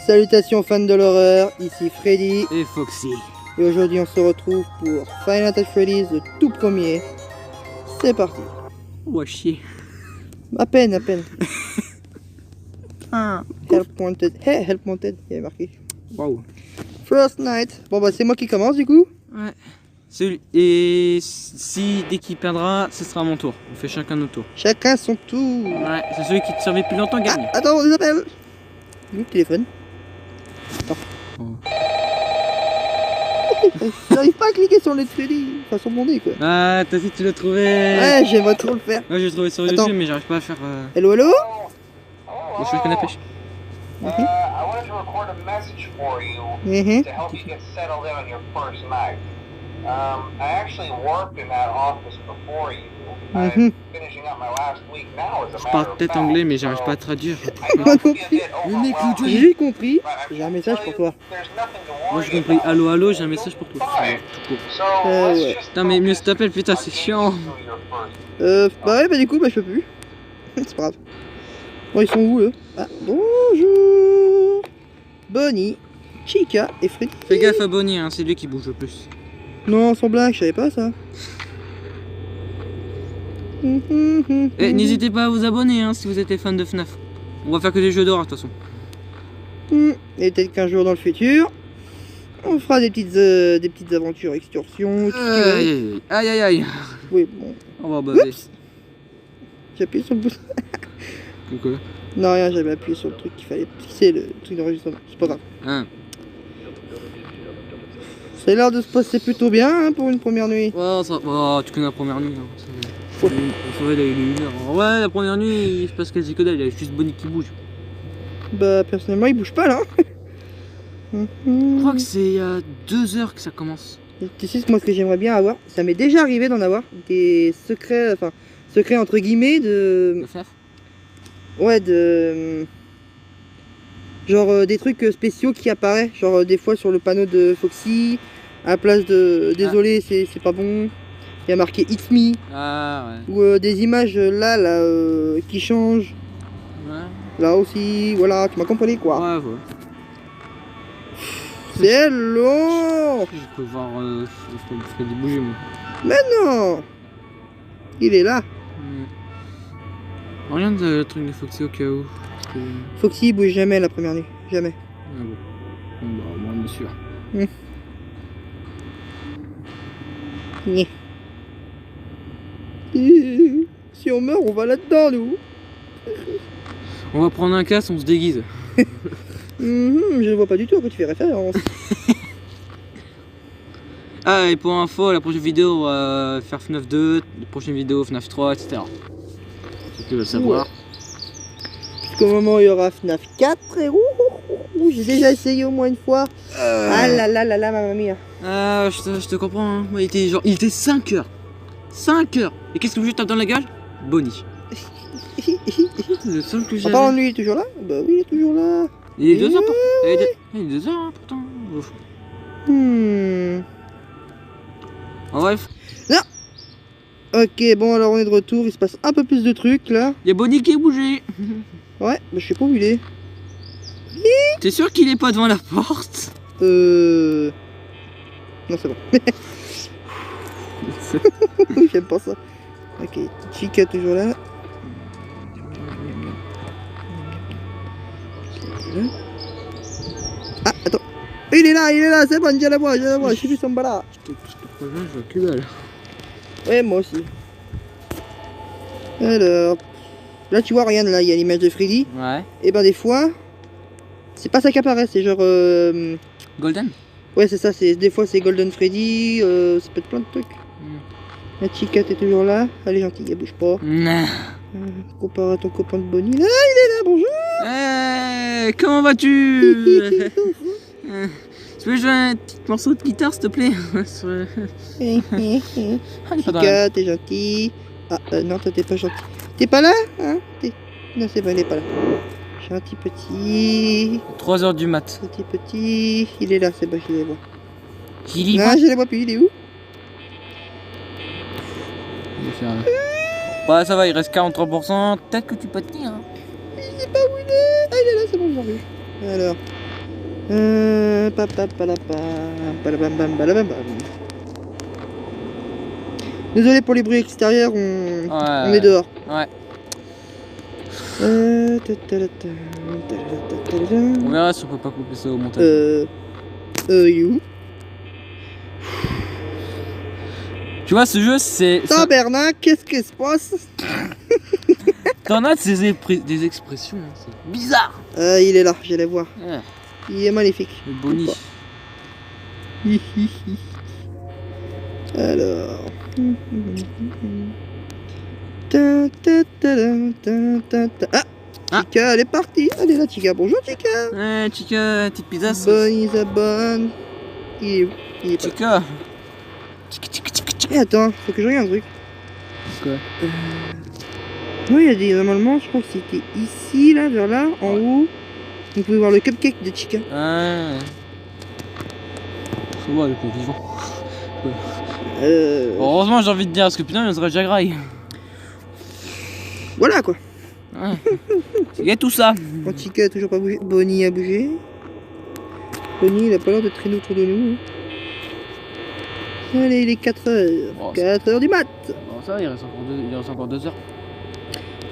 Salutations fans de l'horreur, ici Freddy. Et Foxy. Et aujourd'hui on se retrouve pour Final Fantasy Freddy's, le tout premier. C'est parti. Oh chier. À peine, à peine. Ah. Help wanted. Hey, help wanted, il y avait marqué. Waouh. First night. Bon bah c'est moi qui commence du coup. Ouais. Et si dès qu'il perdra, ce sera mon tour. On fait chacun notre tour. Chacun son tour. Ouais, c'est celui qui te servait depuis longtemps gagne. Ah, attends, on les appelle. Où le téléphone? Attends. Oh. J'arrive pas à cliquer sur le Freddy. Enfin sur mon nez quoi. Ah, toi aussi tu l'as trouvé. Ouais, j'aimerais trop le faire. Moi j'ai trouvé sur Attends. YouTube mais j'arrive pas à faire. Hello, hello. Je fais que la pêche. I wanted to record a message for you to help you get settled in on your first night. I actually worked in that office before you. I'm finishing up my last week now as a Je matter parle of peut-être fact, anglais mais j'arrive so pas à traduire. I know it can be a bit overwhelming, J'ai compris. but I'm J'ai un here to message tell pour you toi. there's nothing to Moi worry j'ai compris about. allô allô, j'ai un message pour toi. Fine. Tout court. So Ouais. let's just Putain mais mieux focus s'il t'appelle, putain on c'est getting chiant. you through your first. Bah ouais, bah du coup, bah je peux plus. C'est pas grave. Bon, ils sont où eux? Ah, bonjour Bonnie, Chica et Freddy. Fais gaffe à Bonnie, hein, c'est lui qui bouge le plus. Non, sans blague, je savais pas ça. Et n'hésitez pas à vous abonner hein, si vous êtes fan de FNAF. On va faire que des jeux d'horreur de toute façon. Et peut-être qu'un jour dans le futur, on fera des petites aventures, excursions, tout ce que tu veux. Aïe aïe aïe aïe. Oui, bon. On va baver. Oups. J'ai appuyé sur le bouton. Pourquoi? Non, rien, j'avais appuyé sur le truc qu'il fallait. C'est le truc d'enregistrement, c'est pas grave. Hein. Ça a l'air de se passer plutôt bien hein, pour une première nuit. Oh, ça... oh, tu connais la première nuit. Hein. Il est 1h. Ouais, la première nuit, il se passe quasi que dalle, il y a juste Bonnie qui bouge. Bah, personnellement, il bouge pas là. Je crois que c'est il y a 2 heures que ça commence. Tu sais, moi, ce que j'aimerais bien avoir, ça m'est déjà arrivé d'en avoir des secrets, enfin, secrets entre guillemets de. Le FNAF. Ouais, de. Genre des trucs spéciaux qui apparaissent, genre des fois sur le panneau de Foxy, à la place de désolé, c'est pas bon, il y a marqué It's me, Ah ouais. ou des images là qui changent, Ouais. là aussi, voilà, tu m'as compris quoi. Ouais, ouais. C'est long. Je peux voir Freddy bouger moi. Mais non, il est là. Regarde le truc de Foxy au cas où. Foxy il bouge jamais la première nuit, jamais. Ah bon. Bon, bah, moi, on est sûr. Nyeh. Si on meurt, on va là-dedans, nous. On va prendre un casque, on se déguise. Je ne vois pas du tout à quoi tu fais référence. Ah, et pour info, la prochaine vidéo, on va faire FNAF 2, la prochaine vidéo FNAF 3, etc. Si tu veux savoir. Ouais. Jusqu'au moment où il y aura FNAF 4, et j'ai déjà essayé au moins une fois. Ah là là là là, mamma mia. Ah, je te comprends, hein. Moi, il était 5 heures. 5 heures. Et qu'est-ce que je tape dans la gueule? Bonnie. C'est le seul que En j'ai. parlant de lui, il est toujours là? Bah oui, il est toujours là. Il est 2 heures, il est 2 heures, hein, pourtant. Ouf. En bref. Ok, bon, alors on est de retour. Il se passe un peu plus de trucs là. Il y a Bonnie qui est bougé. Ouais, bah je sais pas où il est. T'es sûr qu'il est pas devant la porte? Non, c'est bon. J'aime pas ça. Ok, Chica toujours là. Ah, attends. Il est là, c'est bon, je la vois, je suis vu son bras. Je te préviens, je vois que dalle. Ouais, moi aussi. Alors, là tu vois, regarde, là il y a l'image de Freddy. Ouais. Et ben des fois, c'est pas ça qui apparaît, c'est genre. Golden? Ouais, c'est ça, des fois c'est Golden Freddy, ça peut être plein de trucs. La Chica, t'es toujours là, elle est gentille, elle bouge pas. Nah. Comparé à ton copain de Bonnie, là, il est là, bonjour. Hey, comment vas-tu? Tu peux jouer un petit morceau de guitare s'il te plaît? Chica, t'es gentil. Ah, non, toi t'es pas gentil. T'es pas là, hein? Non, c'est bon, il est pas là. Gentil petit. 3 heures du mat. Petit, il est là, c'est bon, je les vois. Il y Non, va. je les vois plus, il est où? Bah ça va, il reste 43%. Peut-être que tu peux tenir. Hein. Je sais pas où il est. Ah, il est là, toujours vu. Alors. Désolé pour les bruits extérieurs, on est dehors. Ouais. On verra si on peut pas couper ça au montage. Il est où? Tu vois, ce jeu, c'est... Tabernacle, qu'est-ce qui se passe? T'en as des expressions, hein, c'est bizarre. Il est là, j'allais voir. Ouais. Il est magnifique. Le Bonnie. Alors... Ah, Chica, elle est partie. Elle est là, Chica. Bonjour, Chica. Ouais, Chica, petite pizza. Bonnie, ça bonne. Il est où? Il est Chica. Eh, attends, faut que je regarde un truc. Quoi? Oui, il y a des... Normalement, je crois que c'était ici, là, vers là, en haut. Vous pouvez voir le cupcake de Chica. Ah. Faut voir le coup vivant. Heureusement, j'ai envie de dire, parce que putain, il serait déjà graille. Voilà, quoi. Ouais. Il y a tout ça. Bon, Chica a toujours pas bougé. Bonnie a bougé. Bonnie, il a pas l'air de traîner autour de nous. Allez, il est 4h. Oh, 4h du mat. Bon, ça, il reste encore 2 heures.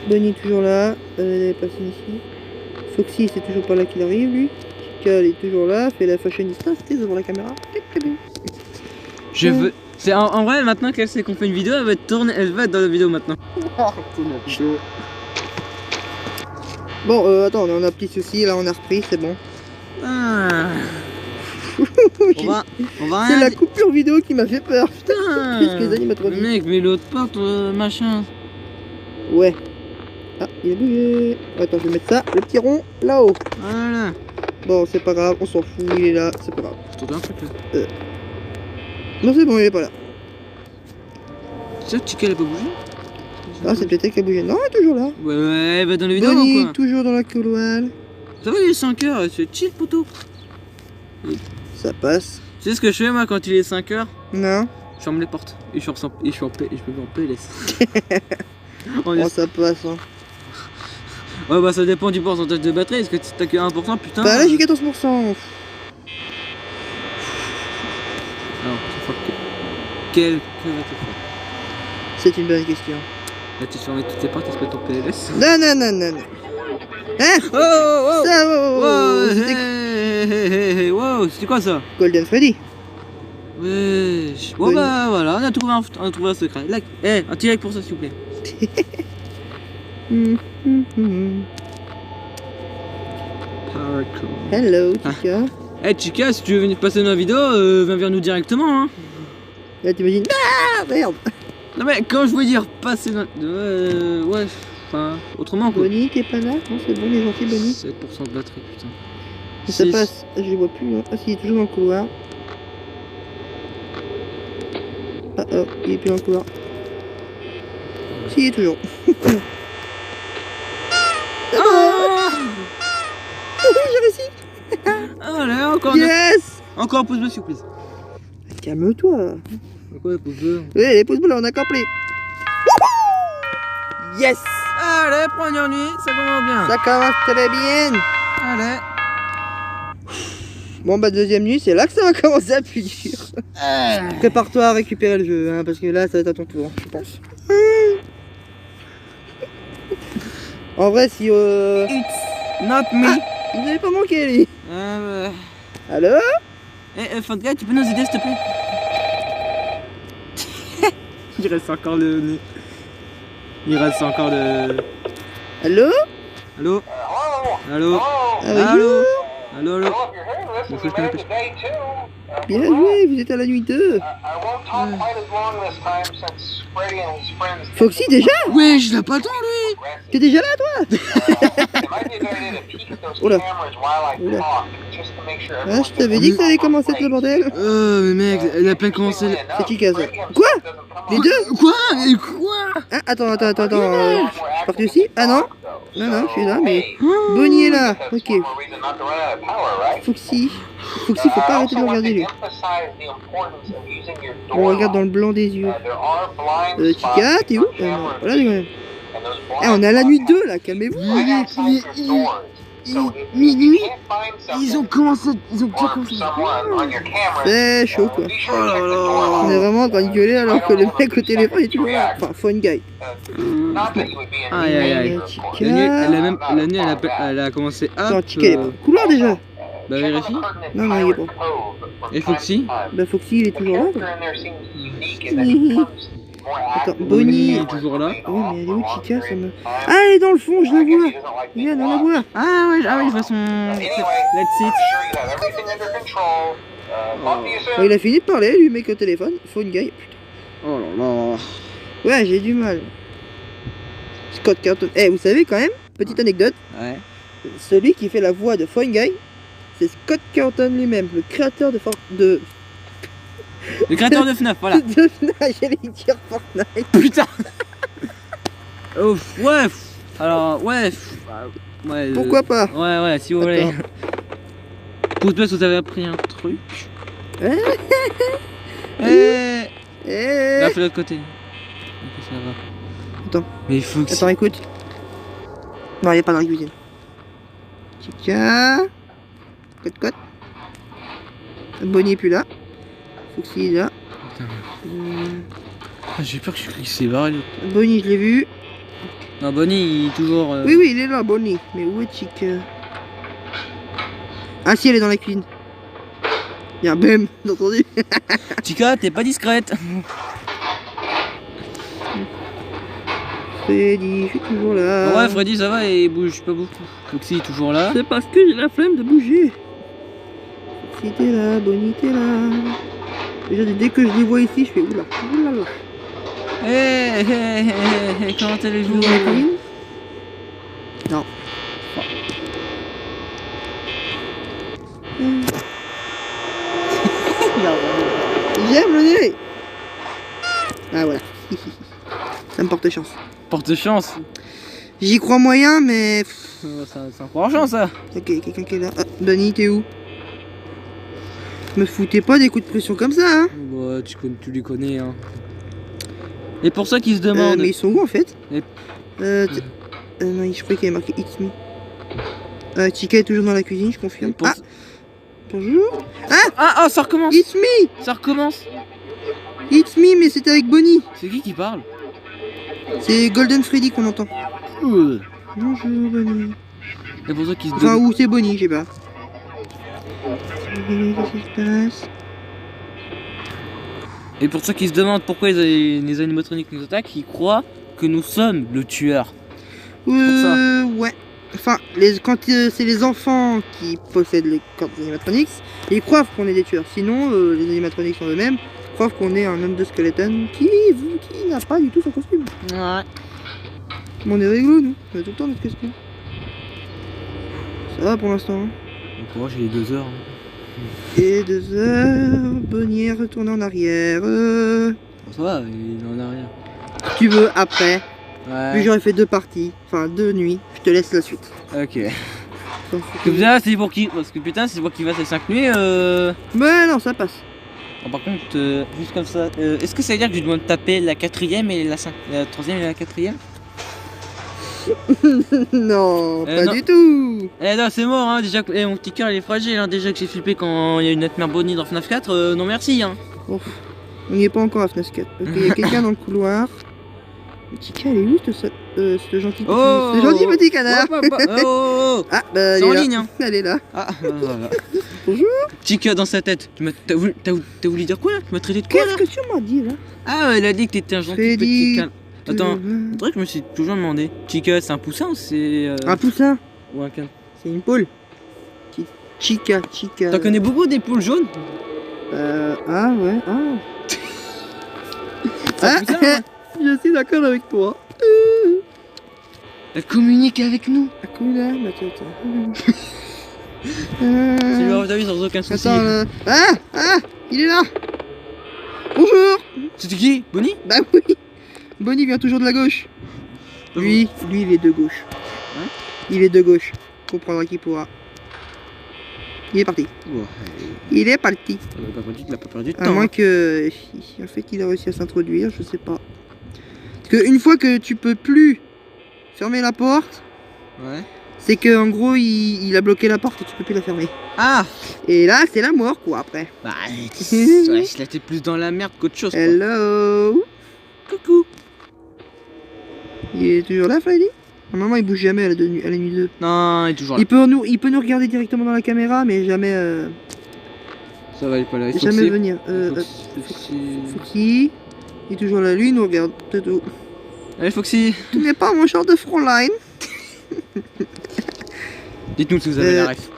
Bonnie est toujours là. Elle est passée ici. Foxy, c'est toujours pas là qu'il arrive, lui. Chica, elle est toujours là. Fait la fashionista, c'était devant la caméra. Je veux... C'est en vrai, maintenant qu'elle sait qu'on fait une vidéo, elle va être tournée, elle va être dans la vidéo maintenant. Bon, attends, on a un petit souci, là on a repris, c'est bon. Ah. on va C'est la coupure vidéo qui m'a fait peur, putain. Plus que les animatroniques. Mec, mais l'autre porte, machin. Ouais. Ah, il a bougé. Attends, je vais mettre ça, le petit rond, là-haut. Voilà. Bon, c'est pas grave, on s'en fout, il est là, c'est pas grave. Je t'entends un truc là. Non, c'est bon, il est pas là. Tu sais que Chica elle a pas bougé? Ah, c'est peut-être elle qui a bougé. Non, elle est toujours là. Ouais, elle va dans les vidéos Bonnie, quoi. toujours dans la couloir. Ça va, il est 5h, c'est chill poteau. Ça passe. Tu sais ce que je fais moi quand il est 5h? Non. Je ferme les portes. Et je suis en paix, et je me mets en PLS. Oh, ça passe, hein. Ouais, bah ça dépend du pourcentage de batterie. Est-ce que t'as que 1%? Putain. Bah là, j'ai 14%. Alors, que vas-tu faire? C'est une bonne question. Vas-tu fermer toutes tes portes et se mettre en PLS? Non, non, non, non, non. Hein? Oh, oh, oh. Ça, oh, Wow, c'était wow, c'était quoi ça? Golden Freddy. Wesh. Bon bah voilà, on a trouvé un secret. Like, un petit like pour ça s'il vous plaît. Hello, Chica. Chica, si tu veux venir passer dans la vidéo, viens vers nous directement hein. Là, t'imagines. Ah, merde. Non mais quand je voulais dire passer dans... ouais, enfin, autrement quoi. Bonnie, t'es pas là? Non, c'est bon, il est gentil, Bonnie. 7% de batterie, putain. Ça passe, je les vois plus. Hein. Ah, si, il est toujours dans le couloir. Ah, oh, il est plus dans le couloir. Si, il est toujours. Ah J'ai réussi. Allez, encore Yes. encore un pouce bleu s'il vous plaît. Calme-toi. Quoi, les pouces bleus? Oui, les pouces bleus, on a compris. Yes. Allez, première nuit, ça commence bien. Ça commence très bien. Allez. Bon bah deuxième nuit, c'est là que ça va commencer à plus dur. Prépare-toi à récupérer le jeu, hein, parce que là ça va être à ton tour, je pense. En vrai si It's not me. Ah, il n'avait pas manqué lui. Allô? Fun guy, tu peux nous aider s'il te plaît? Il reste encore le nez. Il reste encore le... Allô? Allô? Allô? Ah, Allô? Allô? Allô? Well, if you're here, this is day 2. Bien joué, vous êtes à la nuit 2. I won't talk quite as long this time since Freddy and his friends. Foxy déjà? Ouais, je l'ai pas le temps lui. T'es déjà là toi? It might be a good idea to peek at those Oula. cameras while I Oula. talk, just to make sure Ah, everyone's je t'avais dit que ça allait commencer le bordel. Mais mec, elle a plein commencé... C'est qui qui a ça? Quoi? Les deux? Quoi? Et quoi? Ah, attends. Je suis parti aussi? Ah non? Non, je suis là, mais... Bonnie est là, ok. Foxy, faut pas arrêter de le regarder lui. On regarde dans le blanc des yeux. Chica, t'es où? Non, voilà, quand même. Eh, on est à la nuit 2 là, calmez-vous. Minuit, Can't find ils something ont commencé, ils ont or commencé. someone on your camera. C'est chaud quoi. Be sure Oh to là check the là. door On est lock. vraiment en train de gueuler alors que le mec au téléphone est toujours là. Enfin, phone guy. Not that you would be in Aïe aïe aïe. danger, of course. La nuit, elle a même, la nuit, elle a commencé à. Attends, Chica, il est pas en couloir déjà. Bah vérifie. Non, non, il est pas. Et Foxy? Bah, Foxy, il est toujours là. Quoi. Attends, Bonnie Bonnie. est toujours là. Oui, mais elle est où, Chica ça me... Ah, elle est dans le fond, je la vois. Regarde, on la voit. Ah ouais, je vois son. Let's it. Bon, il a fini de parler, lui, mec au téléphone. Phone guy. Putain. Oh là là. Ouais, j'ai du mal. Scott Carton. Eh, vous savez quand même, petite anecdote, Ouais. celui qui fait la voix de Phone Guy, c'est Scott Carton lui-même, le créateur de Le créateur de FNAF, voilà. de Fortnite, j'allais dire Fortnite. Putain. Oh, ouais. Alors, ouais. Ouais. Pourquoi pas? Ouais, si vous voulez. Attends. Pouce bleu, vous avez appris un truc. Eh. Eh. Là, fais l'autre côté. Ok, ça va. Attends. Mais il faut que. Attends, écoute. Non, il est pas dans la cuisine. Chica. Cote. Bonnie est plus là. Foxy est là. Putain. J'ai peur que je crie que c'est barré. Bonnie, je l'ai vu. Non, Bonnie, il est toujours. Oui, il est là, Bonnie. Mais où est Chica? Ah si, elle est dans la cuisine. Il y a un bum, t'as entendu? Chica, t'es pas discrète. Freddy, je suis toujours là. Ouais, Freddy, ça va et il bouge pas beaucoup. Foxy est toujours là. C'est parce que j'ai la flemme de bouger. Foxy t'es là, Bonnie t'es là. Déjà, dès que je les vois ici, je fais oula, oulala. Comment allez-vous? Toujours dans la cuisine? Non. J'aime le nez. Ah voilà. Ça me porte chance. Porte chance. J'y crois moyen, mais... C'est encourageant ça. Ok, quelqu'un qui est là. Ah, Bonnie, t'es où? Me foutez pas des coups de pression comme ça, hein. Bah, tu les connais, hein. Et pour ceux qui se demandent. Mais ils sont où en fait? Et- Non, je croyais qu'il y avait marqué It's me. Chica est toujours dans la cuisine, je confirme. Pour- Ah, bonjour. Ah, ça recommence. It's me. Ça recommence. It's me, mais c'était avec Bonnie. C'est qui parle? C'est Golden Freddy qu'on entend. Bonjour Bonnie. Et pour ceux qui se Enfin, demandent. où c'est Bonnie, je sais pas. Qu'est-ce qui se passe? Et pour ceux qui se demandent pourquoi les animatroniques nous attaquent, ils croient que nous sommes le tueur. Ouais. Enfin, quand c'est les enfants qui possèdent les corps des animatronics, ils croient qu'on est des tueurs. Sinon, les animatronics en eux-mêmes croient qu'on est un homme de skeleton qui n'a pas du tout son costume. Ouais. Mais on est réglo, nous. On a tout le temps notre costume. Ça va pour l'instant. Hein. Moi j'ai les 2 heures. Et 2 heures, Bonnie est retourné en arrière. Ça va, il est en arrière. Tu veux après. Ouais. Puis j'aurais fait 2 parties, enfin 2 nuits. Je te laisse la suite. Ok. Comme ça, c'est pour qui? Parce que putain, c'est pour qui va ces 5 nuits. Mais non, ça passe. Bon, par contre, juste comme ça, est-ce que ça veut dire que je dois me taper la 4ème et la 3ème et la 4ème? Non, pas non. du tout. Eh non, c'est mort, hein. Déjà que mon petit cœur il est fragile, hein. Déjà que j'ai flippé quand il y a une nightmare Bonnie dans FNAF 4, non merci, hein. Oh, on n'y est pas encore à FNAF 4. Ok, il y a quelqu'un dans le couloir. Le Chica, elle est où ce gentil petit, Oh, ce gentil petit canard? Oh, Ah, bah, elle c'est en est là. ligne, hein. Elle est là. Ah, voilà. Bonjour. Chica dans sa tête. T'as voulu dire quoi là? Tu m'as traité de quoi là? Qu'est-ce que tu m'as dit là? Ah, elle a dit que t'étais un gentil Freddy. petit canard. Attends, c'est vrai que je me suis toujours demandé. Chica, c'est un poussin ou c'est. Un poussin. Ou un can? C'est une poule. Chica. T'en connais beaucoup des poules jaunes? Ah ouais, ah. C'est un poussin, hein. Je suis d'accord avec toi. Elle communique avec nous. Akuna Matata. Tu lui as vu sans aucun souci. Attends, là. Il est là. Bonjour. C'était qui? Bonnie? Bah oui. Bonnie vient toujours de la gauche. Lui, il est de gauche. Hein? Il est de gauche. Comprendra qui pourra. Il est parti. Ouais. Il est parti. Il a pas perdu de À temps. moins que, en fait, il a réussi à s'introduire, je sais pas. Parce que une fois que tu peux plus fermer la porte, Ouais. C'est que en gros il a bloqué la porte et tu peux plus la fermer. Ah. Et là c'est la mort quoi après. Bah, ouais, là t'es plus dans la merde qu'autre chose. Quoi. Hello. Coucou. Il est toujours là Freddy? Normalement il bouge jamais à la nuit 2. Non, il est toujours là. Il peut nous regarder directement dans la caméra mais jamais Ça va, il est pas là. Il faut jamais que venir. Foxy. Il est toujours là, lui il nous regarde. C'est tout. Allez Foxy. Tu n'es pas mon genre de frontline. Dites-nous si vous avez la ref.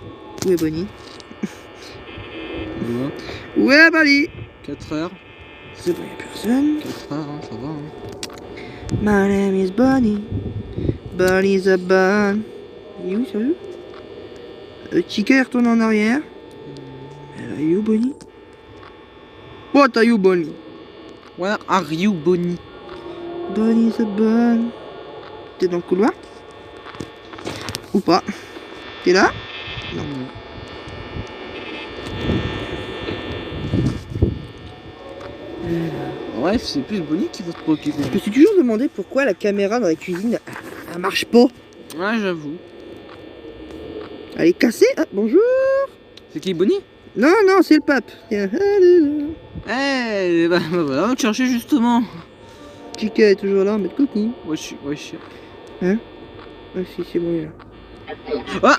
Où est Bonnie? Voilà. Où est Bonnie? 4 heures. C'est bon, y'a personne. 4 heures, hein, ça va. Hein. My name is Bonnie. Bonnie's a bun. Il est où, sérieux? Chica est retourné en arrière. Elle est où, Bonnie? What are you, Bonnie? Where are you, Bonnie? Bonnie's a bun. T'es dans le couloir? Ou pas? T'es là? Non. Bref, c'est plus Bonnie qui va se préoccuper. Je me suis toujours demandé pourquoi la caméra dans la cuisine elle marche pas. Ouais, j'avoue. Elle est cassée. Ah, bonjour. C'est qui, Bonnie? Non, non, c'est le pape. Eh, bah voilà, on va te chercher justement. Chica est toujours là, mais coucou. Wesh. Hein? Ah si, c'est bon, il est là. Ah!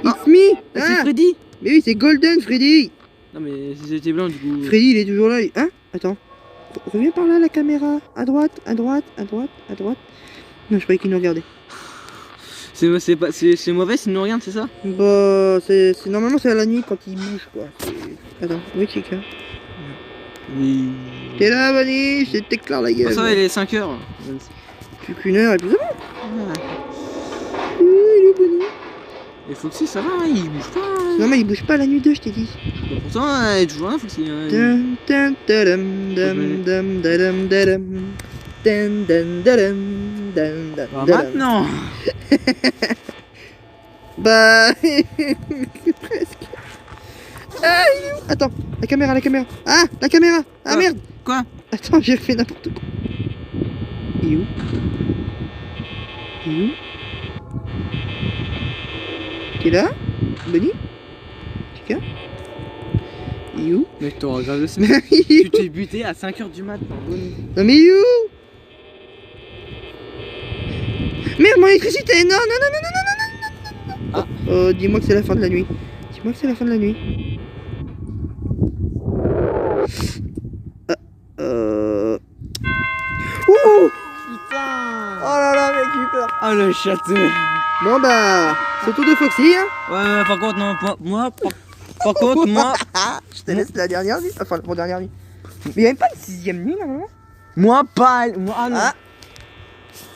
It's me! C'est Ah! Freddy! Mais oui, c'est Golden Freddy! Non mais si c'était blanc du coup... Freddy, il est toujours là. Hein? Attends. Reviens par là, la caméra. À droite, à droite, à droite, à droite. Non, je croyais qu'il nous regardait. C'est mauvais s'il nous regarde, c'est ça? Bah, normalement, c'est à la nuit quand il bouge, quoi. Attends, oui, Chica. Oui... T'es là, Bonnie? Je t'éclaire la gueule. Oh, ça va, il est 5 heures. Plus qu'une heure et puis c'est bon. Ah. Oui, il est Bonnie. Et Foxy, ça va, hein, il bouge pas. Hein. Non, mais il bouge pas la nuit 2, je t'ai dit. Bah, pourtant, il est toujours là, Foxy. Hein, Dun, dun, dadam, dam, dam, dadam, dadam. Dun, dun, dadam, dun, dun, Bah, dadam. maintenant. Bah, presque. Ah, il est où? Attends, la caméra. Ah, la caméra. Ah, merde. Quoi? Attends, j'ai fait n'importe quoi. Il est où? T'es là? Bonnie? Chica? Il est où? Mais je te regarde le semaine. Tu t'es buté à 5 heures du mat par Bonnie. Non mais il est où? Merde, mon électricité! Non. Ah. Oh, dis-moi que c'est la fin de la nuit. Ouh! Putain! Oh là là, mec, j'ai eu peur. Ah le château! Bon bah, c'est au tour de Foxy, hein. Ouais, par contre, non, par contre, moi, Je te laisse la dernière nuit, enfin la dernière nuit. Mais il n'y a même pas une 6ème nuit, normalement. moi pas, moi non. Ah.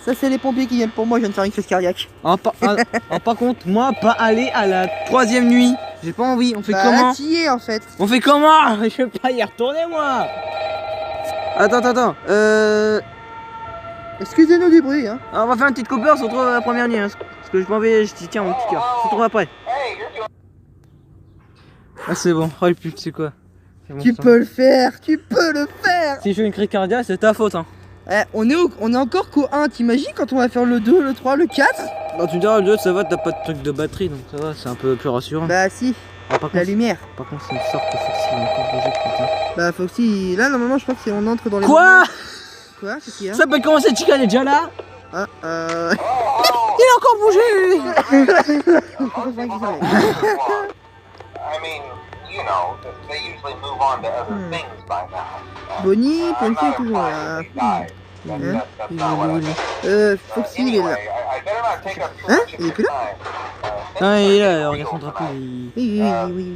Ça, c'est les pompiers qui viennent pour moi, je viens de faire une crise cardiaque. Par contre, moi pas aller à la 3ème nuit. J'ai pas envie, on fait Bah, comment? là, t'y es, en fait. On fait comment? Je veux pas y retourner moi. Attends. Excusez-nous du bruit, hein. On va faire une petite coupure, on se retrouve à la première nuit. Hein, parce que je m'en vais, je dis tiens mon petit cœur. On se retrouve après. Hey, you're doing Ah c'est bon, oh le pub, c'est quoi? Bon, Tu peux le faire. Si je fais une crise cardiaque, c'est ta faute hein. Eh, on est encore qu'au 1, t'imagines quand on va faire le 2, le 3, le 4? Non tu me diras le 2 ça va, t'as pas de truc de batterie donc ça va, c'est un peu plus rassurant. Bah si, Ah, par la contre, lumière. c'est une sorte de Foxy, il a encore bougé putain. Bah Foxy, là normalement je crois que c'est on entre dans les... Quoi? Quoi? Qu'est-ce qu'il y a? Ça peut commencer, Chica elle est déjà là? Ah, Il a encore bougé! I mean, you know, they usually move on to other things by now. Bonnie, I'm Ponty est not toujours implying là. that he died. Hein? That's not what I meant. Foxy il est là. Anyway, I better not take up too Hein? much of Il est your plus là? time. Non, il est là, regarde son drapeau. Il... Oui.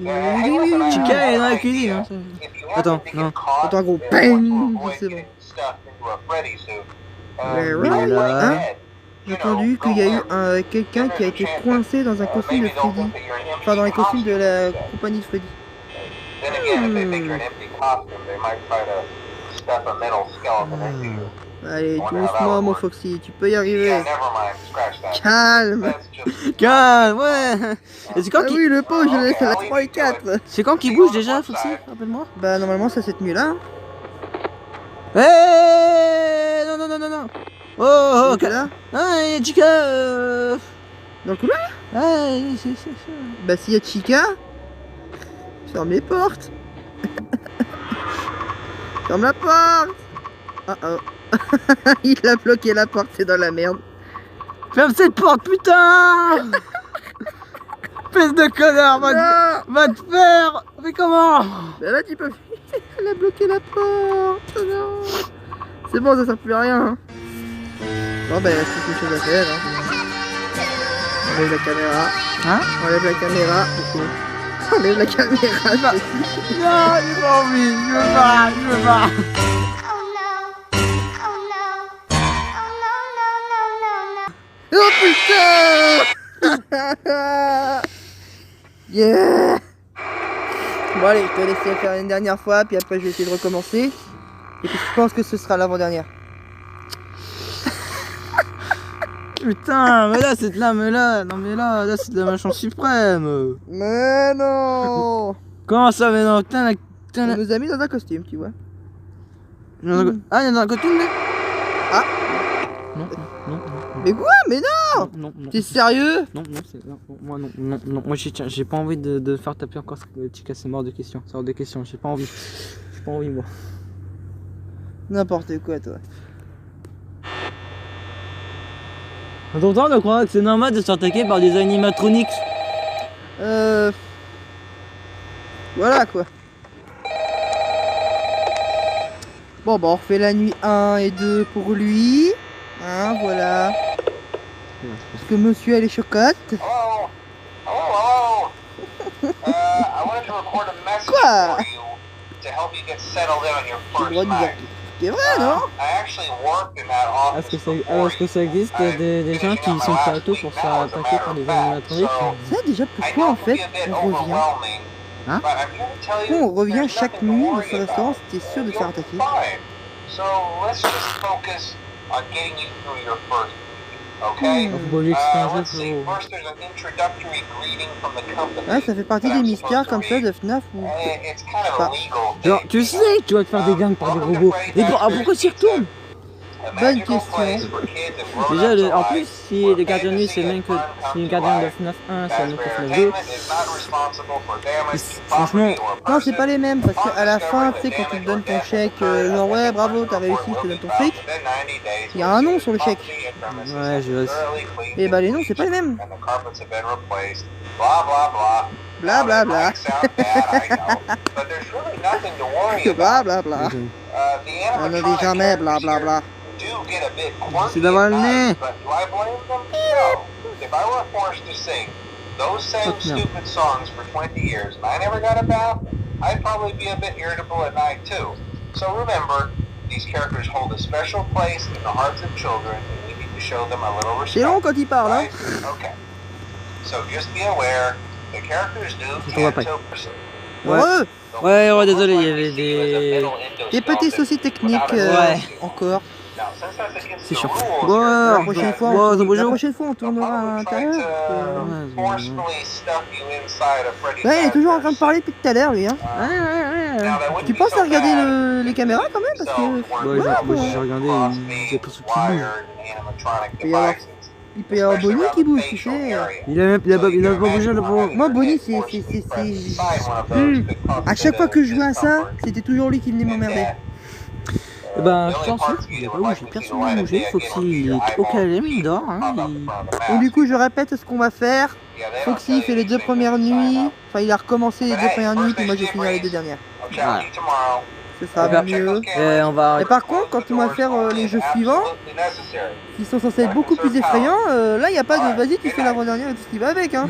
Chica elle est dans la cuisine. Hein, ça. Attends, non. Attends, un gros bang, c'est bon. Hein? J'ai entendu qu'il y a eu quelqu'un qui a été coincé dans un costume de Freddy. Enfin, dans les costumes de la compagnie de Freddy. Allez, doucement mon Foxy, tu peux y arriver. Calme. Calme, ouais. Et c'est quand Ah qu'il... oui, le pot, je le laisse à la 3 et 4. C'est quand qu'il bouge déjà, Foxy? Rappelle-moi. Bah, normalement, ça cette nuit-là. Non. Oh, C'est là? ah, Chica, Dans le couloir? Ouais, Bah s'il y a Chica, ferme les portes. Ferme la porte. Oh oh. Il a bloqué la porte, c'est dans la merde. ferme cette porte, putain. Espèce de connard, va te faire. Mais comment? Bah là tu peux. Elle a bloqué la porte. Oh non. C'est bon, ça sert plus à rien. Hein. Bon bah il reste quelque chose à faire. Hein. On enlève la caméra. Hein? On enlève la caméra. On enlève la caméra. Non, j'ai pas envie, je veux pas. Oh putain. Yeah. Bon allez, je te laisse faire une dernière fois, puis après je vais essayer de recommencer. Et puis je pense que ce sera l'avant-dernière. Putain, mais là c'est de la, non mais là c'est de la malchance suprême. Mais non. Comment ça, mais non, putain, On nous a mis dans un costume, tu vois. Ah, il y en a un costume là? Ah. Non. Mais quoi? Mais non. Non. T'es sérieux? Non, c'est. Non, moi non. Moi j'ai pas envie de faire taper encore Chica, c'est mort de questions. C'est hors de questions, j'ai pas envie. Moi. N'importe quoi, toi. Ton temps de croire que c'est normal de se faire attaquer par des animatronics? Voilà quoi. Bon bah on refait la nuit 1 et 2 pour lui. Hein, voilà. Parce que monsieur elle est chocotte. Hello? I wanted to record a message Quoi? for you to help you get settled in on your J'ai le droit first de dire night. c'est vrai, non? I actually worked in that office Est-ce que ça existe des gens qui sont prêts à tout pour se faire attaquer par des animatronics? Ça déjà pourquoi en fait on revient? Hein? Pourquoi on revient chaque nuit dans ce restaurant si t'es sûr de te faire attaquer? So let's just focus on getting you through your first week, okay? Faut pas lui expliquer un jeu, Let's see. frérot. First, there's an introductory greeting from the company. Ouais, ça fait partie that des I'm mystères supposed comme to ça read. de FNAF ou... It's kind of Pas. a legal Genre, thing. tu sais que tu vas te faire des gangs par des robots. Et pourquoi tu y retournes? Bonne question. Déjà, en plus, si les gardiens de nuit c'est le même que si les gardiens de FNAF 1 c'est le même que FNAF 2, franchement, Non, c'est pas les mêmes parce qu'à la fin, tu sais, quand tu te donnes ton chèque, genre ouais, bravo, t'as réussi, je te donne ton fric, il y a un nom sur le chèque. ouais, je reste. Et bah les noms, c'est pas les mêmes. Blah blah blah. Blablabla. On a dit jamais blablabla. C'est d'avoir le nez. If I were forced to sing those same Fuck no. stupid songs for 20 years and I never got a bath, I'd probably be a bit irritable at night too. So remember, these characters hold a special place in the hearts of children and we need to show them a little C'est long respect. quand il parle, hein. Right? Okay. So just be aware, the characters do Je te vois tend pas. to pursue. Ouais. Heureux. Ouais, désolé, il y avait Des petits soucis techniques Ouais. encore. C'est sûr. Bon, la Bon, prochaine fois, bon, la bonjour. prochaine fois, on tournera à l'intérieur. Ouais, Ouais, il est toujours en train de parler depuis tout à l'heure, lui. Hein. Ouais. Tu penses à regarder les caméras quand même parce que Ouais, moi j'ai regardé, j'ai pas ce qui bouge. il peut y avoir Bonnie qui bouge, tu sais. Il a pas bougé le pauvre. Moi, Bonnie, à chaque fois que je jouais à ça, c'était toujours lui qui venait m'emmerder. Eh ben, je pense qu'il a pas bougé, personne n'a bougé. Foxy, il est au calme, il dort. Hein, Donc du coup, je répète ce qu'on va faire. Foxy fait les 2 premières nuits. Enfin, il a recommencé les 2 premières nuits, puis moi, j'ai fini les 2 dernières. Voilà. Ce sera mieux. Et on va. Et par contre, quand on va faire les jeux suivants, qui sont censés être beaucoup plus effrayants, là, il n'y a pas de vas-y, tu fais l'avant-dernière et tout ce qui va avec. Hein.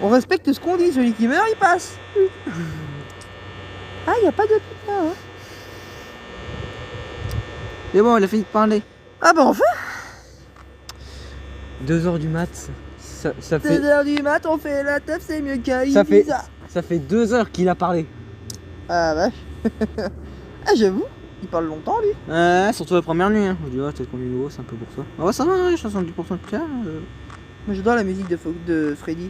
On respecte ce qu'on dit, celui qui meurt, il passe. Ah, il n'y a pas de putain. Hein. C'est bon, il a fini de parler. Ah bah enfin 2h du mat. Ça fait. 2h du mat, on fait la teuf, c'est mieux qu'à Ça fait. Ibiza. Ça fait 2 heures qu'il a parlé. Ah vache. Ah j'avoue, il parle longtemps lui. Surtout la première nuit. Hein. Je dis, ouais, peut-être qu'on est nouveau, c'est un peu pour ça. Ah ouais, ça va, ouais, 70% de cas. Moi j'adore la musique de Freddy.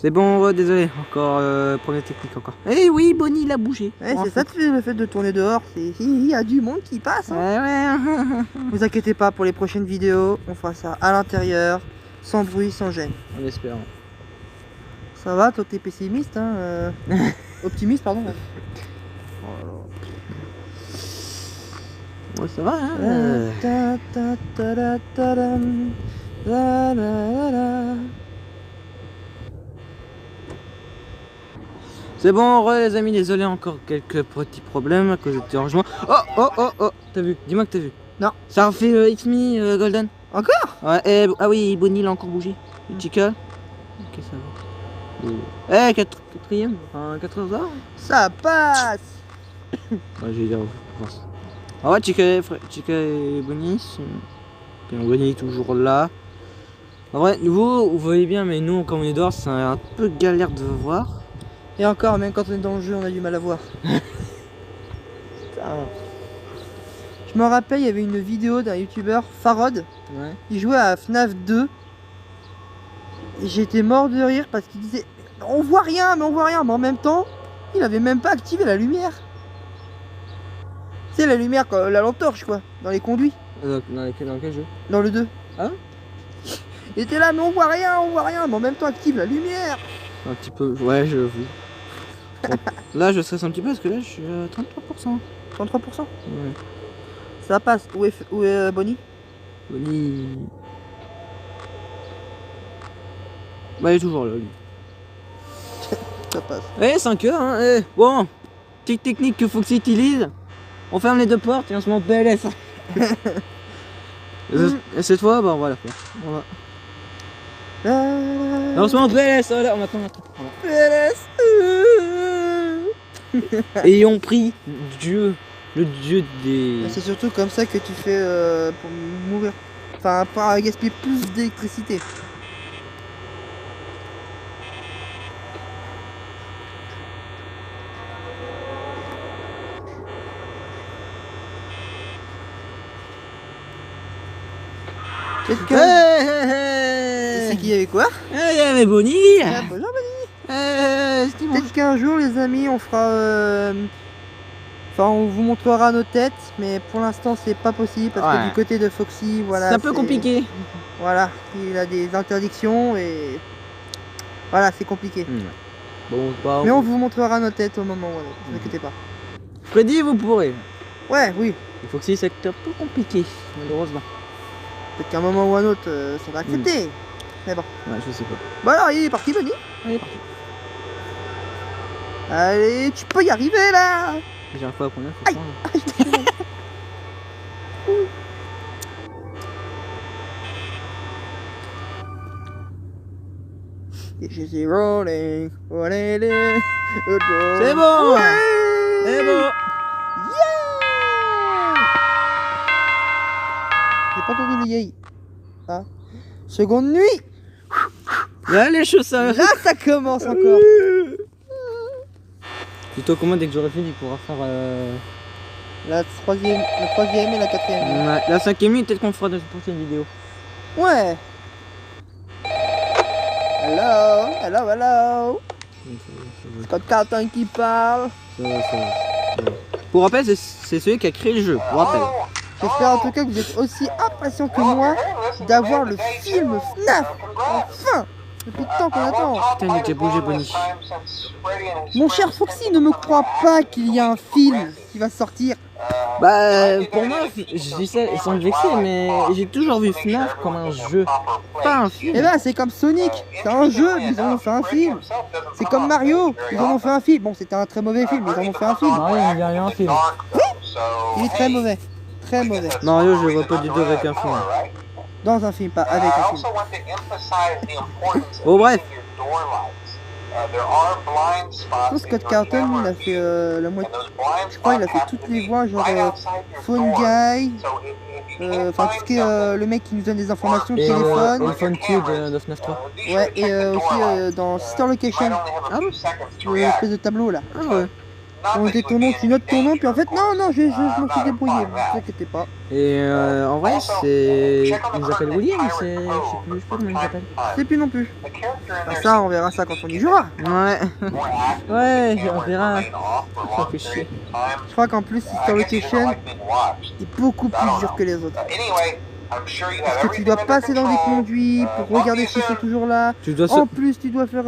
C'est bon, désolé, encore première technique encore. Eh oui, Bonnie il a bougé. Ouais, c'est ça le fait de tourner dehors, il y a du monde qui passe. Hein. Ouais. Vous inquiétez pas, pour les prochaines vidéos, on fera ça à l'intérieur, sans bruit, sans gêne. On espère. Ça va, toi t'es pessimiste, hein optimiste, pardon. Ouais, ça va, hein. C'est bon, les amis, désolé, encore quelques petits problèmes à cause du dérangement. Oh, t'as vu? Dis-moi que t'as vu. Non. Ça a refait X-Me Golden. Encore? Ouais, ah oui, Bonnie il a encore bougé. Et Chica. Ok, ça va. Quatrième, enfin 14 heures. Ça passe. Ouais, j'ai dire, je pense. Ah ouais, Chica et Bonnie sont... Bonnie est toujours là. En vrai, vous voyez bien, mais nous, quand on est dehors, c'est un peu galère de voir. Et encore, même quand on est dans le jeu, on a du mal à voir. Je me rappelle, il y avait une vidéo d'un youtubeur, Farod. Ouais. Il jouait à FNAF 2. Et j'étais mort de rire parce qu'il disait on voit rien, mais en même temps, il avait même pas activé la lumière. Tu sais, la lumière, la lampe torche, quoi, dans les conduits. Dans quel jeu? Dans le 2. Ah? Il était là, mais on voit rien, mais en même temps, active la lumière. Un petit peu, ouais, je vu. Bon, là, je stresse un petit peu parce que là, je suis à 33%. 33%. Ouais. Ça passe. Où est Bonnie? Bonnie. Bah, il est toujours là, lui. Ça passe. Eh, 5 heures, hein. Eh, bon, petite technique que Foxy utilise. On ferme les deux portes et on se met en PLS. Et cette fois, bah, on va la faire. Et on se met en PLS, voilà, on attend. PLS. Ayons pris Dieu, le dieu des... C'est surtout comme ça que tu fais pour mourir. Enfin, pas gaspiller plus d'électricité. C'est qui avec quoi? Il y avait Bonnie. Bonjour Bonnie. Peut-être qu'un jour les amis on fera... Enfin on vous montrera nos têtes, mais pour l'instant c'est pas possible parce que du côté de Foxy, voilà... C'est un peu compliqué. Voilà, il a des interdictions et... Voilà, c'est compliqué. Bon, bah, mais on vous montrera nos têtes au moment, voilà, ne vous inquiétez pas. Freddy, vous pourrez. Ouais, oui. Il faut que c'est un peu compliqué, malheureusement. Peut-être qu'à un moment ou un autre, ça va accepter. Mais bon. Ouais, je sais pas. Bon alors, il est parti, Bonnie. Il est parti. Allez, tu peux y arriver là. J'arrive pas à combien, faut prendre. Je suis rolling. C'est bon. Ouais. C'est bon. J'ai pas entendu le yay. Ah. Seconde nuit. Là, les chaussettes. Là, ça commence encore. Plutôt comment dès que j'aurai fini, il pourra faire La troisième et la quatrième. Ouais, la cinquième nuit, peut-être qu'on fera dans une prochaine vidéo. Ouais. Hello. Scott Carlton qui parle. Ça va. Pour rappel, c'est celui qui a créé le jeu. Pour rappel. J'espère en tout cas que vous êtes aussi impatient que moi d'avoir le film FNAF. Enfin, depuis le temps qu'on attend. Putain, il a déjà bougé, Bonnie. Mon cher Foxy ne me croit pas qu'il y a un film qui va sortir. Bah, pour moi, je dis ça sans me vexer, mais j'ai toujours vu FNAF comme un jeu, pas un film. Eh ben, c'est comme Sonic, c'est un jeu, mais ils en ont fait un film. C'est comme Mario, ils en ont fait un film. Bon, c'était un très mauvais film, mais ils en ont fait un film. Mario, il n'y a rien un film. Il est très mauvais. Très mauvais. Mario, je le vois pas du tout avec un film. Dans un film, pas avec un film. Bon, bref. Je pense que Scott Carlton, il a fait la moitié. Je crois qu'il a fait toutes les voix, genre Phone Guy. Enfin, tout ce qui est le mec qui nous donne des informations, le téléphone. Le Phone Q de 993. Ouais, et aussi dans Sister Location. Ah bon? L'espèce de tableau là. Ah ouais. On était ton nom, tu notes ton nom, puis en fait, non, je m'en suis débrouillé, ne vous inquiétez pas. Et en vrai, c'est. Il nous appelle William ou c'est. Je sais pas comment il nous appelle. Je sais plus non plus. Bah, ça, on verra ça quand on y jouera. Ouais. Ouais, on verra. Ça fait chier. Je crois qu'en plus, Sister Location est beaucoup plus dur que les autres. Parce que tu dois passer dans des conduits pour regarder s'ils sont toujours là. Tu dois En plus, tu dois faire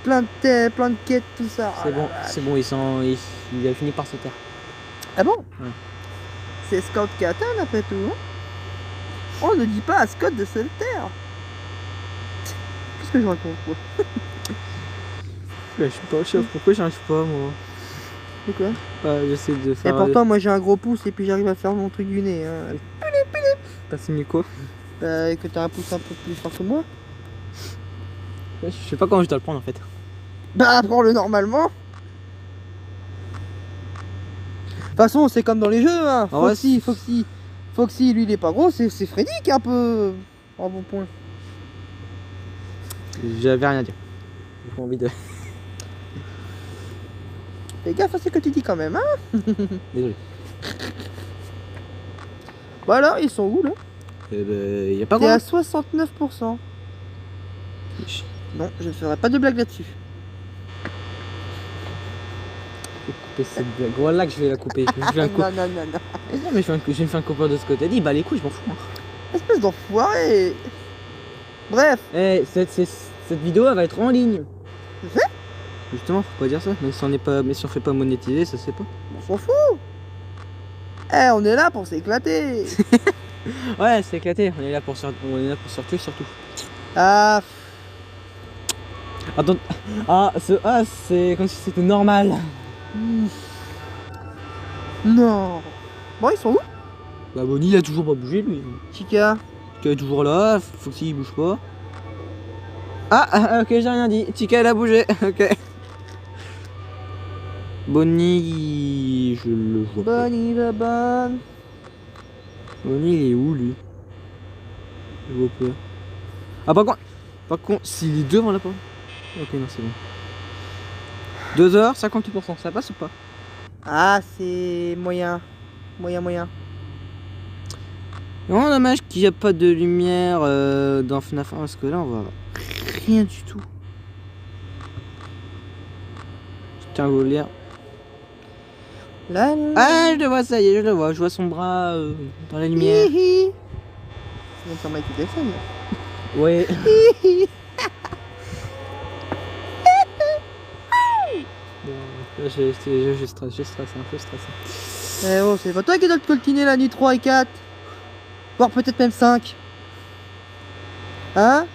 plein de quêtes, tout ça. C'est bon, il a fini par se taire. Ah bon? Ouais. C'est Scout qui atteint après tout. Hein? On ne dit pas à Scott de se taire. Qu'est-ce que je raconte quoi? Je sais pas pourquoi j'arrive pas moi. Pourquoi? J'essaie de Et faire. pourtant, moi j'ai un gros pouce et puis j'arrive à faire mon truc du nez. Hein. T'as signé quoi? Que t'as un pouce un peu plus fort que moi. Je sais pas comment je dois le prendre en fait. Bah, prends-le normalement. De toute façon, c'est comme dans les jeux. Hein. Ah ouais, Foxy, lui il est pas gros, c'est Freddy qui est un peu en bon point. J'avais rien à dire. J'ai pas envie de. Fais gaffe à ce que tu dis quand même, hein. Désolé. Bah alors, ils sont où là? Y a pas T'es grand. à 69%. Non, je ne ferai pas de blague là-dessus. Je vais couper cette blague. Voilà que je vais la couper. Je vais Non. Non, mais je vais me faire un copain de ce côté. Dis, bah les couilles, je m'en fous. Hein. Espèce d'enfoiré. Bref. Eh, cette vidéo, elle va être en ligne. C'est vrai? Justement, faut pas dire ça. Mais si on fait pas monétiser, ça se fait pas. On s'en fout. Eh, on est là pour s'éclater. Ouais, c'est éclaté. On est là pour se tuer surtout. Ah, Attends. C'est comme si c'était normal. non. Bon, ils sont où? Bah Bonnie, il a toujours pas bougé lui. Chica. Chica est toujours là. Foxy il bouge pas. Ok, j'ai rien dit. Chica elle a bougé. Ok. Bonnie, je le vois pas. Bonnie la bonne. Bonnie, il est où lui? Je vois pas. Ah, par contre, s'il est devant la porte. Ok, non, c'est bon. 2h, 58%, ça passe ou pas? Ah, c'est moyen. Moyen. Vraiment dommage qu'il n'y a pas de lumière dans FNAF 1 parce que là, on voit rien du tout. Tiens, je vais lire. Là. Ah, je le vois, ça y est, je le vois. Je vois son bras dans la lumière. C'est même sur Michael Jackson. Ouais. Je stresse, un peu stressé. Eh oh, c'est pas toi qui dois te coltiner la nuit 3 et 4. Voire peut-être même 5. Hein?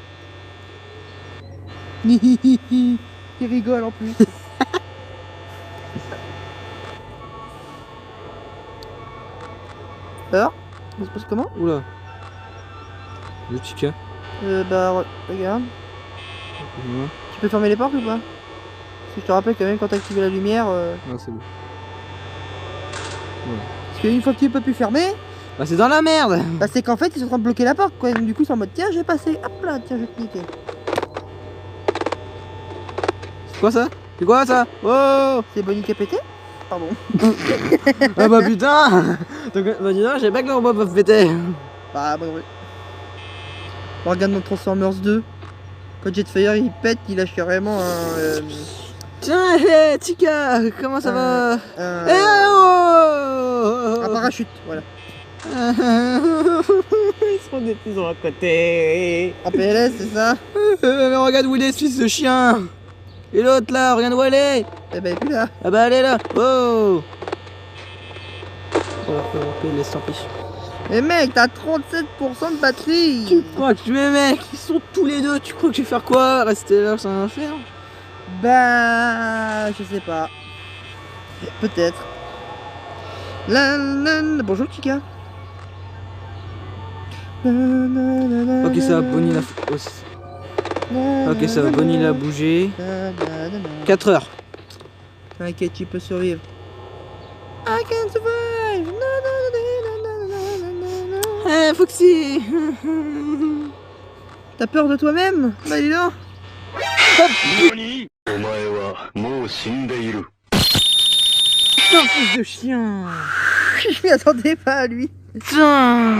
Il rigole en plus. Alors? Ça se passe comment? Oula. Le Chica. Regarde. Ouais. Tu peux fermer les portes ou pas? Parce que je te rappelle quand même quand t'as activé la lumière. Non, c'est bon. Parce qu'une fois que tu peux plus fermer, Bah, c'est dans la merde! bah c'est qu'en fait ils sont en train de bloquer la porte quoi. Donc du coup ils sont en mode tiens, je vais passer. Hop là, tiens, je vais te niquer. C'est quoi ça? C'est quoi ça? Oh! C'est Bonnie qui a pété? Pardon. Ah bah putain! Donc, bah dis donc, j'ai pas que le robot peut péter. Bah, ouais. Regarde dans Transformers 2. Quand Jetfire il pète, il lâche carrément un. Tiens, hé, Chica, comment ça va? Un parachute, voilà. Ils seront des pisons à côté. Un PLS, c'est ça? Mais regarde où il est, ce fils de chien. Et l'autre là, regarde où elle est. Eh ben, il est plus là. Ah bah elle est là. Oh. Ok, laisse tant pis. Mais mec, t'as 37% de batterie. Tu crois que mes mecs, ils sont tous les deux. Tu crois que je vais faire quoi? Rester là, sans rien faire? Bah, je sais pas. Peut-être. Bonjour, Chica. Ok, ça va, Bonnie l'a. Ok, ça va, Bonnie l'a bougé. 4 heures. T'inquiète, tu peux survivre. I can survive. Eh, Foxy. T'as peur de toi-même? Bah, dis donc. Putain, fils de chien. Je m'y attendais pas à lui. Putain.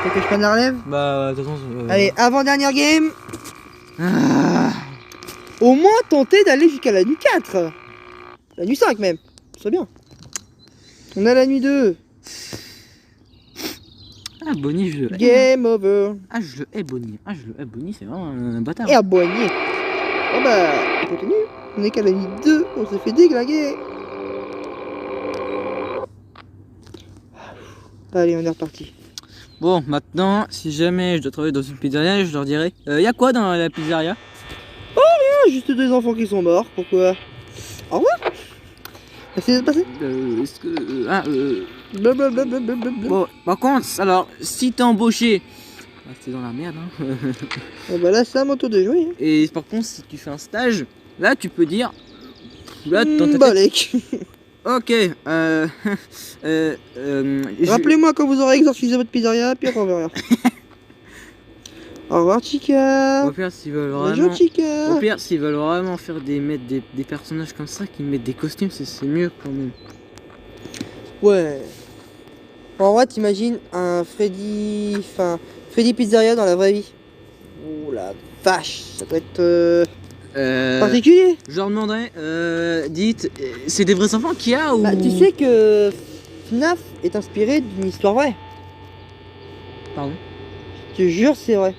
Faut que je prenne la relève? Bah, de toute façon... Allez, avant-dernière game. Ah. Au moins tenter d'aller jusqu'à la nuit 4. La nuit 5 même. C'est bien. On a la nuit 2. Ah, Bonnie, je le hais. Game over. Ah, je le hais, Bonnie. Ah, je le hais, Bonnie, c'est vraiment un bâtard. Et à Boigny. Oh bah, on continue. On est qu'à la nuit 2. On s'est fait déglinguer. Allez, on est reparti. Bon, maintenant, si jamais je dois travailler dans une pizzeria, je leur dirai y a quoi dans la pizzeria? Ah, juste 2 enfants qui sont morts. Pourquoi? Au revoir. Merci d'être passé. Est-ce que. Blablabla. Bon, par contre, alors, si t'es embauché, bah, t'es dans la merde, hein. Oh bah là, c'est à mon tour de jouer. Et par contre, si tu fais un stage, là, tu peux dire. Là, dans ta tête, Balek. ok, Rappelez-moi quand vous aurez exorcisé votre pizzeria, puis après on verra. Au revoir, Chica. Au pire, s'ils veulent Bonjour, vraiment. Chica. Au pire, s'ils veulent vraiment faire mettre des personnages comme ça, qu'ils mettent des costumes, c'est mieux quand même. Ouais. En vrai, t'imagines un Freddy. Enfin, Freddy Pizzeria dans la vraie vie. Oh la vache, ça doit être particulier. Je leur demanderais, dites, c'est des vrais enfants qu'il y a ou. Bah, tu sais que FNAF est inspiré d'une histoire vraie. Pardon. Je te jure, c'est vrai.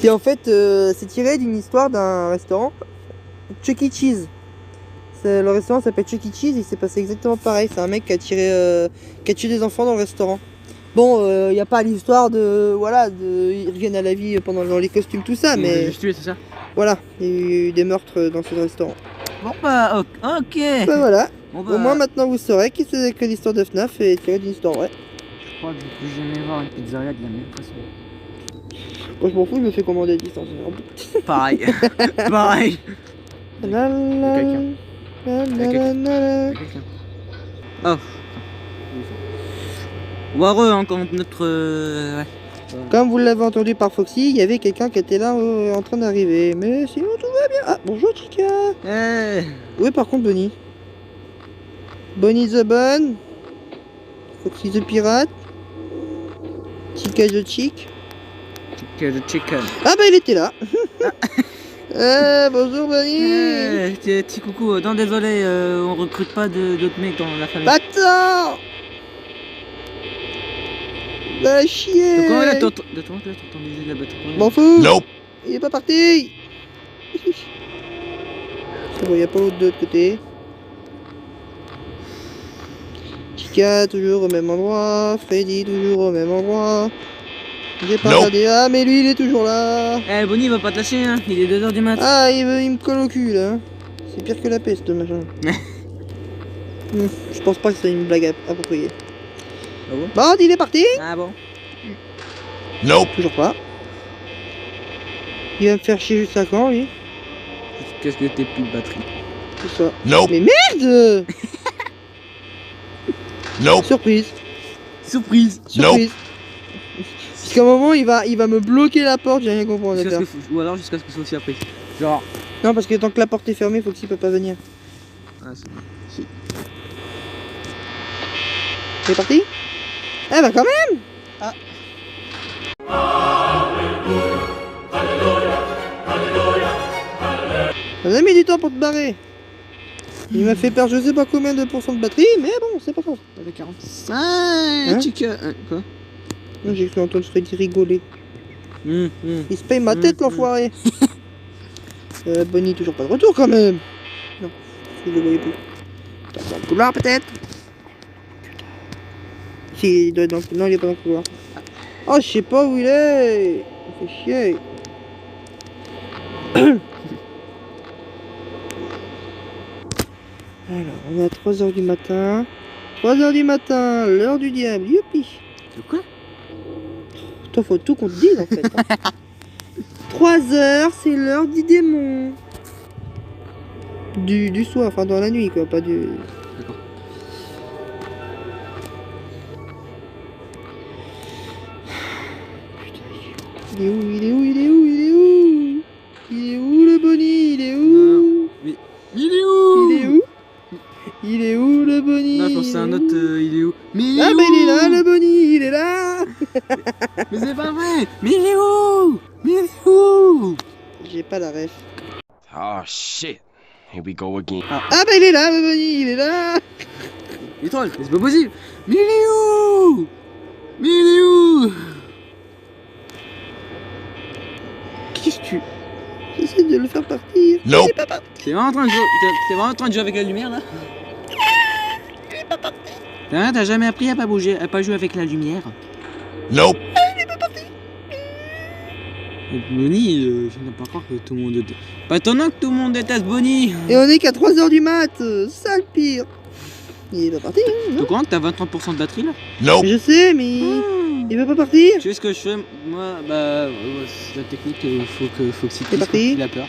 C'est en fait, c'est tiré d'une histoire d'un restaurant, Chuck E. Cheese. Le restaurant s'appelle Chuck E. Cheese et il s'est passé exactement pareil. C'est un mec qui a tué des enfants dans le restaurant. Bon, il n'y a pas l'histoire de, voilà, ils reviennent à la vie dans les costumes, tout ça, mais Juste tué, c'est ça. voilà, il y a eu des meurtres dans ce restaurant. Bon bah, ok. Bah voilà, Bon, bah, au moins maintenant vous saurez que l'histoire de FNAF est tirée d'une histoire vraie. je crois que je vais plus jamais voir une pizzeria de la même façon. Moi je m'en fous, je me fais commander à distance. Pareil. Pareil. La, la, Quelqu'un. la, la, la, la. Oh. Wareux, hein, quand notre. Ouais. Comme vous l'avez entendu par Foxy, il y avait quelqu'un qui était là en train d'arriver. Mais sinon tout va bien. Ah, bonjour Chica. Eh. Où est par contre Bonnie? Bonnie the Bun. Foxy the Pirate. Chica the Chick. Chicken. Ah bah il était là. Bonjour Bonnie. Eh, petit coucou, non désolé, on recrute pas d'autres mecs dans la famille. Attends. Va chier. Donc, comment là, t'entends des la batterie? M'en fous. Nope. Il est pas parti. C'est bon, il n'y a pas l'autre de l'autre côté. Chica toujours au même endroit. Freddy toujours au même endroit. J'ai pas Nope. regardé. Ah mais lui il est toujours là. Eh, Bonnie il va pas te lâcher, hein, il est 2h du mat. Ah il me colle au cul là. C'est pire que la peste machin. Je pense pas que c'est une blague appropriée. Ah bon? Bon, il est parti. Ah bon? Nope. Toujours pas. Il va me faire chier jusqu'à quand lui? Qu'est-ce que t'es plus de batterie? C'est ça. Nope. Mais merde. Nope. Surprise. Surprise! Surprise. Jusqu'à un moment il va me bloquer la porte, j'ai rien compris. Ou alors jusqu'à ce que ce soit aussi après. Genre. Non parce que tant que la porte est fermée, faut qu'il peut pas venir. Ah, c'est bon. Si. C'est parti? Eh bah quand même. Ah. Ça a mis du temps pour te barrer. Il m'a fait perdre je sais pas combien de pourcents de batterie, mais bon, c'est pas grave. Avec 45 Hein? chicken. Quoi? J'ai cru entendre Freddy rigoler. Hum. Il se paye ma tête l'enfoiré. Bonnie toujours pas de retour quand même. Non, je le voyais plus. Dans le couloir peut-être. Si, il doit être dans le couloir. Non, il est pas dans le couloir. Oh, je sais pas où il est. Il fait chier. Alors, on est à 3h du matin. 3h du matin, l'heure du diable. Youpi. De quoi? Toi, faut tout qu'on te dise en fait. 3h, c'est l'heure du démon. Du soir, enfin dans la nuit quoi, pas du... D'accord. Il est où? Il est où? Il est où? Il est où? Il est où le Bonnie? Il est où? Mais il est où? Il est où? Mais il est Ah où bah il est là, le Bonnie, il est là. Mais c'est pas vrai. Mais il est où? Mais il est où? J'ai pas la ref. Oh shit. Here we go again. Ah bah il est là, le Bonnie, il est là. Il troll, mais c'est pas possible. Mais il est où? Mais il est où? Qu'est-ce que tu... J'essaie de le faire partir. Nope. Il est pas parti. T'es vraiment en train de jouer, t'es vraiment en train de jouer avec la lumière là? T'as jamais appris à pas bouger, à pas jouer avec la lumière? Nope. Et Bonnie, je n'ai pas croire que tout le monde... Pas étonnant que tout le monde déteste Bonnie. Et on est qu'à 3h du mat, ça le pire. Il est pas parti, hein, Tu non? comprends que t'as 23% de batterie là? Nope. Je sais, mais il veut pas partir. Tu sais ce que je fais? Moi, bah, c'est la technique, faut que C'est parti. il a peur.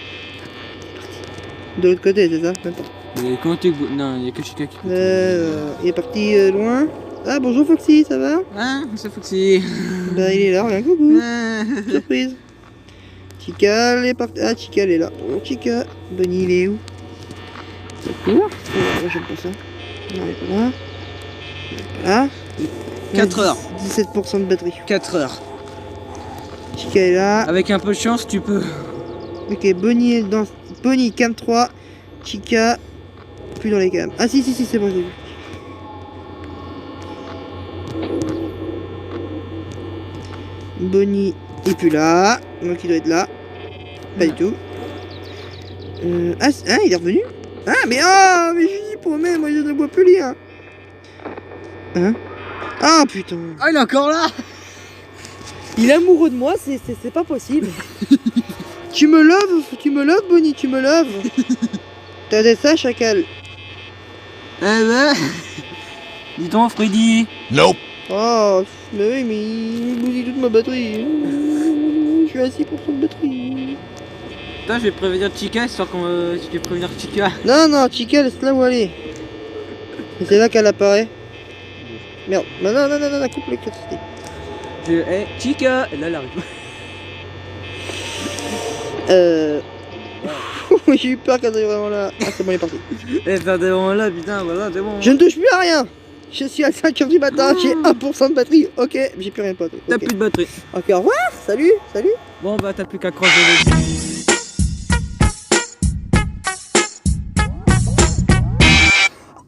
De l'autre côté, c'est ça? Même pas. Mais comment tu... Non, il y a que Chica qui... Il est parti loin. Ah bonjour Foxy, ça va? Ah, c'est Foxy. Bah il est là, regarde, coucou. Ah. Surprise. Chica, elle est partie. Ah, Chica, elle est là. Oh, Chica. Bonnie, il est où? Ça court. Oh, moi, j'aime pas ça. Non, il est pas là. Il est pas là. 4 heures. 17% de batterie. 4 heures. Chica est là. Avec un peu de chance, tu peux. Ok, Bonnie est dans. Bonnie, cam 3. Chica, plus dans les cams. Ah, si, c'est bon, j'ai vu. Bonnie est plus là. Donc il doit être là. Pas du tout. Il est revenu? Ah, mais mais je dis promets, moi je ne vois plus lire. Hein? Ah putain. Ah, il est encore là. Il est amoureux de moi, c'est pas possible. Tu me loves, Bonnie, tu me loves. T'as dit ça, chacal? Eh ben... Dis donc, Freddy. Nope. Oh, mais oui, mais il bousille toute ma batterie. Je suis à 6% de batterie. Toi, je vais prévenir Chica, histoire qu'on... tu vais prévenir Chica. Non, Chica, laisse-la où aller. Et c'est là qu'elle apparaît. Merde. Non, coupe l'électricité. Chica. Et là, elle arrive. J'ai eu peur qu'elle soit vraiment là. Ah, c'est bon, elle est partie. Et ça, t'es vraiment là, putain, voilà, c'est bon. Je ne touche plus à rien. Je suis à 5h du matin, j'ai 1% de batterie. Ok, j'ai plus rien de batterie. T'as Ok. plus de batterie. Ok, au revoir. Salut. Bon, bah, t'as plus qu'à croiser les...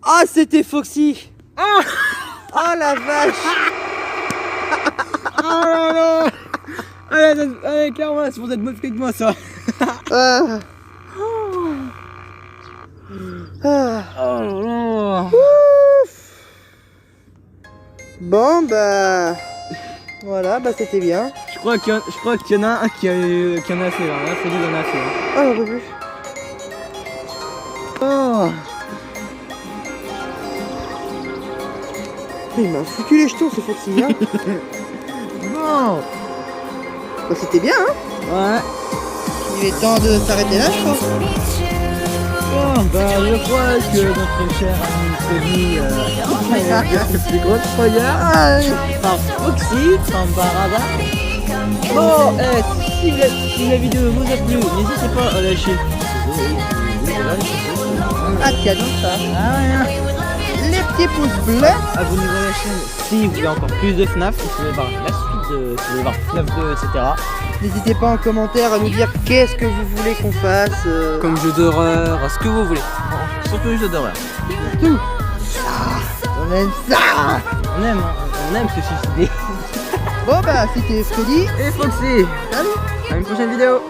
Ah, c'était Foxy. Oh la vache. Oh là là. Allez, clairement, c'est pour être moqué de moi, ça. Ah. Ah. Oh là là. Ouf. Bon bah voilà, bah c'était bien. Je crois qu'il y en a un qui en a assez, là. Là, Freddy en a assez. Hein. Ah, on peut plus. Oh. Il m'a foutu les jetons, c'est Foxy, hein. Bon. Bah c'était bien, hein. Ouais. Il est temps de s'arrêter là, je pense. Bon, bah, je crois que notre cher ami Freddy le plus gros spoiler par Foxy, sans barada. Bon, si la vidéo vous a plu, n'hésitez pas à lâcher. Ah tiens donc ça. Ah, rien. Les petits pouces bleus. Abonnez-vous à la chaîne si vous voulez encore plus de FNAF, si vous voulez voir la suite de, si vous voulez voir FNAF 2, etc. N'hésitez pas en commentaire à nous dire qu'est-ce que vous voulez qu'on fasse. Comme jeu d'horreur, ce que vous voulez. Surtout les jeux d'horreur. Tout. On aime ça. On aime se suicider. Bon bah c'était Freddy. Et Foxy. Salut. À une prochaine vidéo.